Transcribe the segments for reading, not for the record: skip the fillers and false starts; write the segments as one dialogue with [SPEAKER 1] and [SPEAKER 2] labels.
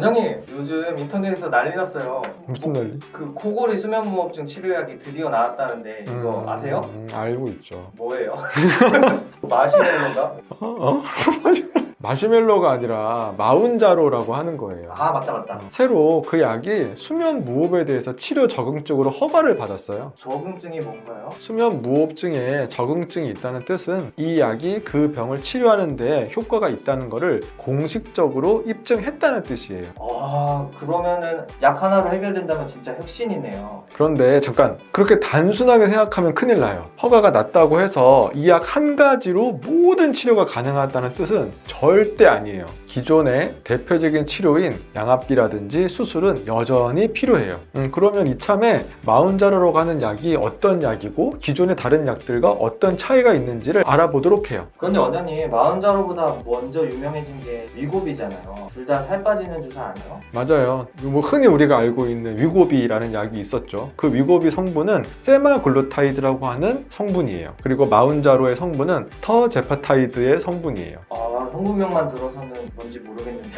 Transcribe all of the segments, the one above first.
[SPEAKER 1] 원장님, 요즘 인터넷에서 난리 났어요.
[SPEAKER 2] 무슨 난리?
[SPEAKER 1] 그 코골이 수면무호흡증 치료약이 드디어 나왔다는데 이거 아세요?
[SPEAKER 2] 알고 있죠.
[SPEAKER 1] 뭐예요? 마시멜로인가?
[SPEAKER 2] 마시멜로가 아니라 마운자로라고 하는 거예요.
[SPEAKER 1] 아, 맞다.
[SPEAKER 2] 새로 그 약이 수면 무호흡에 대해서 치료 적응증으로 허가를 받았어요.
[SPEAKER 1] 적응증이 뭔가요?
[SPEAKER 2] 수면 무호흡증에 적응증이 있다는 뜻은 이 약이 그 병을 치료하는 데 효과가 있다는 것을 공식적으로 입증했다는 뜻이에요.
[SPEAKER 1] 아, 그러면은 약 하나로 해결된다면 진짜 혁신이네요.
[SPEAKER 2] 그런데 잠깐, 그렇게 단순하게 생각하면 큰일 나요. 허가가 났다고 해서 이 약 한 가지로 모든 치료가 가능하다는 뜻은 절대 아니에요. 기존의 대표적인 치료인 양압기라든지 수술은 여전히 필요해요. 그러면 이참에 마운자로라고 하는 약이 어떤 약이고 기존의 다른 약들과 어떤 차이가 있는지를 알아보도록 해요.
[SPEAKER 1] 그런데 원장님, 마흔자로보다 먼저 유명해진 게 위고비잖아요. 둘 다 살 빠지는 주사 아니에요?
[SPEAKER 2] 맞아요. 뭐 흔히 우리가 알고 있는 위고비라는 약이 있었죠. 그 위고비 성분은 세마글루타이드라고 하는 성분이에요. 그리고 마운자로의 성분은 터제파타이드의 성분이에요.
[SPEAKER 1] 아, 성분명만 들어서는 뭔지 모르겠는데.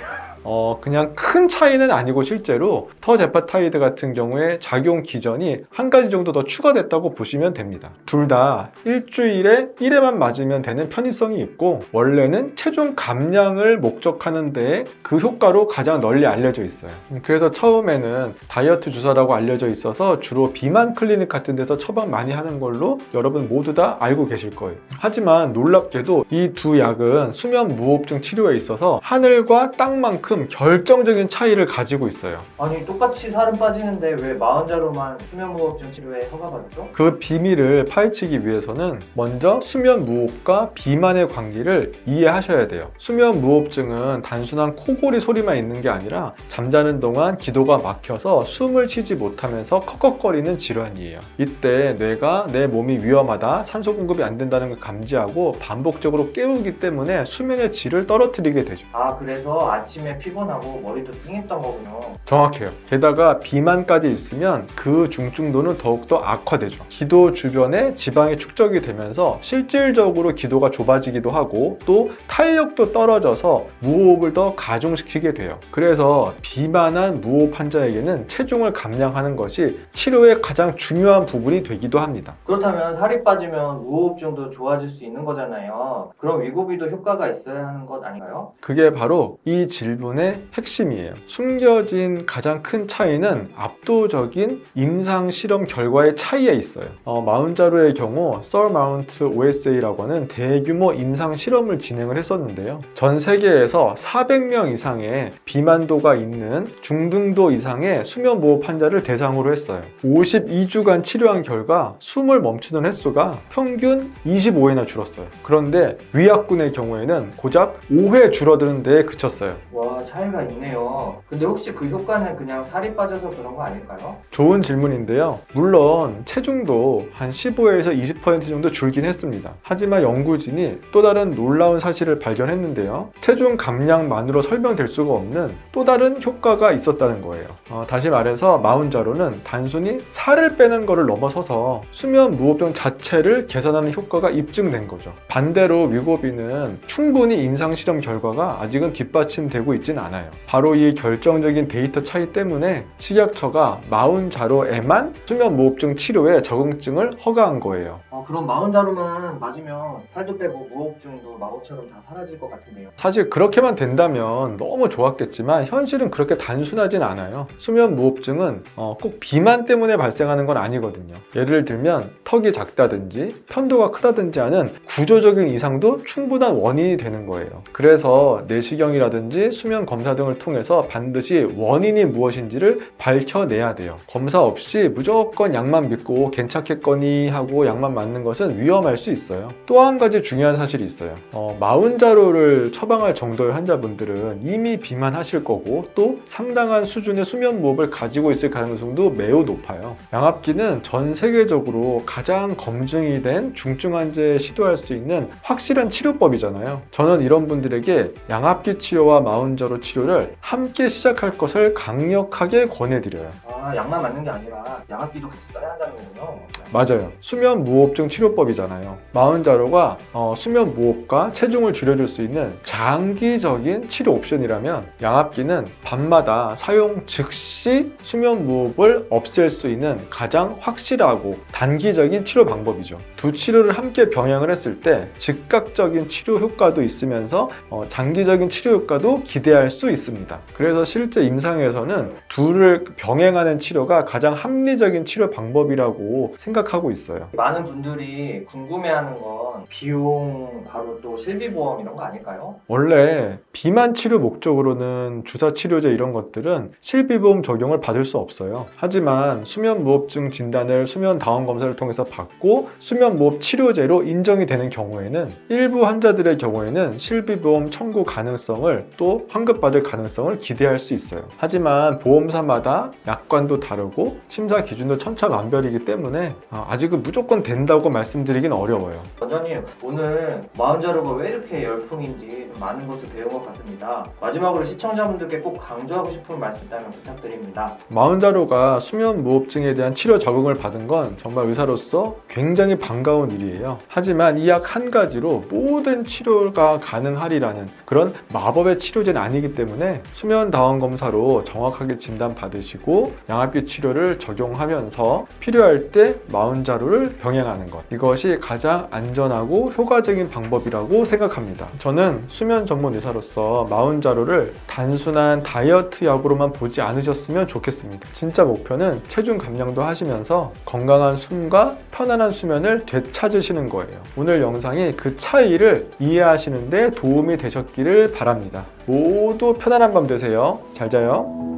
[SPEAKER 2] 그냥 큰 차이는 아니고 실제로 터제파타이드 같은 경우에 작용 기전이 한 가지 정도 더 추가됐다고 보시면 됩니다. 둘 다 일주일에 1회만 맞으면 되는 편의성이 있고 원래는 체중 감량을 목적하는 데에 그 효과로 가장 널리 알려져 있어요. 그래서 처음에는 다이어트 주사라고 알려져 있어서 주로 비만 클리닉 같은 데서 처방 많이 하는 걸로 여러분 모두 다 알고 계실 거예요. 하지만 놀랍게도 이 두 약은 수면 무호흡증 치료에 있어서 하늘과 땅만큼 결정적인 차이를 가지고 있어요.
[SPEAKER 1] 아니, 똑같이 살은 빠지는데 왜 마흔자로만 수면무호흡증 치료에 허가받았죠?
[SPEAKER 2] 그 비밀을 파헤치기 위해서는 먼저 수면 무호흡과 비만의 관계를 이해하셔야 돼요. 수면 무호흡증은 단순한 코골이 소리만 있는 게 아니라 잠자는 동안 기도가 막혀서 숨을 쉬지 못하면서 컥컥거리는 질환이에요. 이때 뇌가 내 몸이 위험하다, 산소 공급이 안 된다는 걸 감지하고 반복적으로 깨우기 때문에 수면의 질을 떨어뜨리게 되죠.
[SPEAKER 1] 아, 그래서 아침에 피곤하고 머리도 띵했던 거군요.
[SPEAKER 2] 정확해요. 게다가 비만까지 있으면 그 중증도는 더욱더 악화되죠. 기도 주변에 지방이 축적이 되면서 실질적으로 기도가 좁아지기도 하고 또 탄력도 떨어져서 무호흡을 더 가중시키게 돼요. 그래서 비만한 무호흡 환자에게는 체중을 감량하는 것이 치료의 가장 중요한 부분이 되기도 합니다.
[SPEAKER 1] 그렇다면 살이 빠지면 무호흡증도 좋아질 수 있는 거잖아요. 그럼 위고비도 효과가 있어야 하는 것 아닌가요?
[SPEAKER 2] 그게 바로 이 질문의 핵심이에요. 숨겨진 가장 큰 차이는 압도적인 임상 실험 결과의 차이에 있어요. 마운자로의 경우 서마운트 OSA라고 하는 대규모 임상 실험을 진행을 했었는데요. 전 세계에서 400명 이상의 비만도가 있는 중등도 이상의 수면 무호흡 환자를 대상으로 했어요. 52주간 치료한 결과 숨을 멈추는 횟수가 평균 25회나 줄었어요. 그런데 위약군의 경우에는 고작 5회 줄어드는 데에 그쳤어요.
[SPEAKER 1] 와, 차이가 있네요. 근데 혹시 그 효과는 그냥 살이 빠져서 그런 거 아닐까요?
[SPEAKER 2] 좋은 질문인데요. 물론 체중도 한 15에서 20% 정도 줄긴 했습니다. 하지만 연구진이 또 다른 놀라운 사실을 발견했는데요. 체중 감량만으로 설명될 수가 없는 또 다른 효과가 있었다는 거예요. 다시 말해서 마운자로는 단순히 살을 빼는 것을 넘어서서 수면 무호흡병 자체를 개선하는 효과가 입증된 거죠. 반대로 위고비는 충분히 임상 실험 결과가 아직은 뒷받침되고 있진 않아요. 바로 이 결정적인 데이터 차이 때문에 식약처가 마운자로에만 수면 무호흡증 치료에 적응증을 허가한 거예요.
[SPEAKER 1] 그럼 마흔자로만 맞으면 살도 빼고 무호흡증도 마법처럼 다 사라질 것 같은데요.
[SPEAKER 2] 사실 그렇게만 된다면 너무 좋았겠지만 현실은 그렇게 단순하진 않아요. 수면 무호흡증은 꼭 비만 때문에 발생하는 건 아니거든요. 예를 들면 턱이 작다든지 편도가 크다든지 하는 구조적인 이상도 충분한 원인이 되는 거예요. 그래서 내시경이라든지 수면 검사 등을 통해서 반드시 원인이 무엇인지를 밝혀내야 돼요. 검사 없이 무조건 약만 믿고 괜찮겠거니 하고 약만 맞는 것은 위험할 수 있어요. 또 한 가지 중요한 사실이 있어요. 마운자로를 처방할 정도의 환자분들은 이미 비만하실 거고 또 상당한 수준의 수면 무호흡을 가지고 있을 가능성도 매우 높아요. 양압기는 전 세계적으로 가장 검증이 된 중증 환자에 시도할 수 있는 확실한 치료법이잖아요. 저는 이런 분들에게 양압기 치료와 마운자로 치료를 함께 시작할 것을 강력하게 권해드려요.
[SPEAKER 1] 약만 맞는 게 아니라 양압기도 같이 써야 한다는 거군요.
[SPEAKER 2] 맞아요. 수면 무호흡증 치료법이잖아요. 마운자로가 수면 무호흡과 체중을 줄여줄 수 있는 장기적인 치료 옵션이라면 양압기는 밤마다 사용 즉시 수면 무호흡을 없앨 수 있는 가장 확실하고 단기적인 치료 방법이죠. 두 치료를 함께 병행을 했을 때 즉각적인 치료 효과도 있으면서 장기적인 치료 효과도 기대할 수 있습니다. 그래서 실제 임상에서는 둘을 병행하는 치료가 가장 합리적인 치료 방법이라고 생각하고 있어요.
[SPEAKER 1] 많은 분들이 궁금해하는 건 비용, 바로 또 실비보험 이런 거 아닐까요?
[SPEAKER 2] 원래 비만 치료 목적으로는 주사 치료제 이런 것들은 실비보험 적용을 받을 수 없어요. 하지만 수면 무호흡증 진단을 수면 다원 검사를 통해서 받고 수면 무호흡 치료제로 인정이 되는 경우에는 일부 환자들의 경우에는 실비보험 청구 가능성을 또 환급받을 가능성을 기대할 수 있어요. 하지만 보험사마다 약관도 다르고 심사 기준도 천차만별이기 때문에 아직은 무조건 된다고 말씀드리긴 어려워요.
[SPEAKER 1] 원장님, 오늘 마운자로가 왜 이렇게 열풍인지 많은 것을 배운 것 같습니다. 마지막으로 시청자분들께 꼭 강조하고 싶은 말씀 있다면 부탁드립니다.
[SPEAKER 2] 마운자로가 수면 무호흡증에 대한 치료 적응을 받은 건 정말 의사로서 굉장히 반가운 일이에요. 하지만 이 약 한 가지로 모든 치료가 가능하리라는 그런 마법의 치료제는 아니기 때문에 수면 다원 검사로 정확하게 진단 받으시고 양압기 치료를 적용하면서 필요할 때 마운자로를 병행하는 것, 이것이 가장 안전하고 효과적인 방법이라고 생각합니다. 저는 수면 전문 의사로서 마운자로를 단순한 다이어트 약으로만 보지 않으셨으면 좋겠습니다. 진짜 목표는 체중 감량도 하시면서 건강한 숨과 편안한 수면을 되찾으시는 거예요. 오늘 영상이 그 차이를 이해하시는 데 도움이 되셨기를 바랍니다. 모두 편안한 밤 되세요. 잘 자요.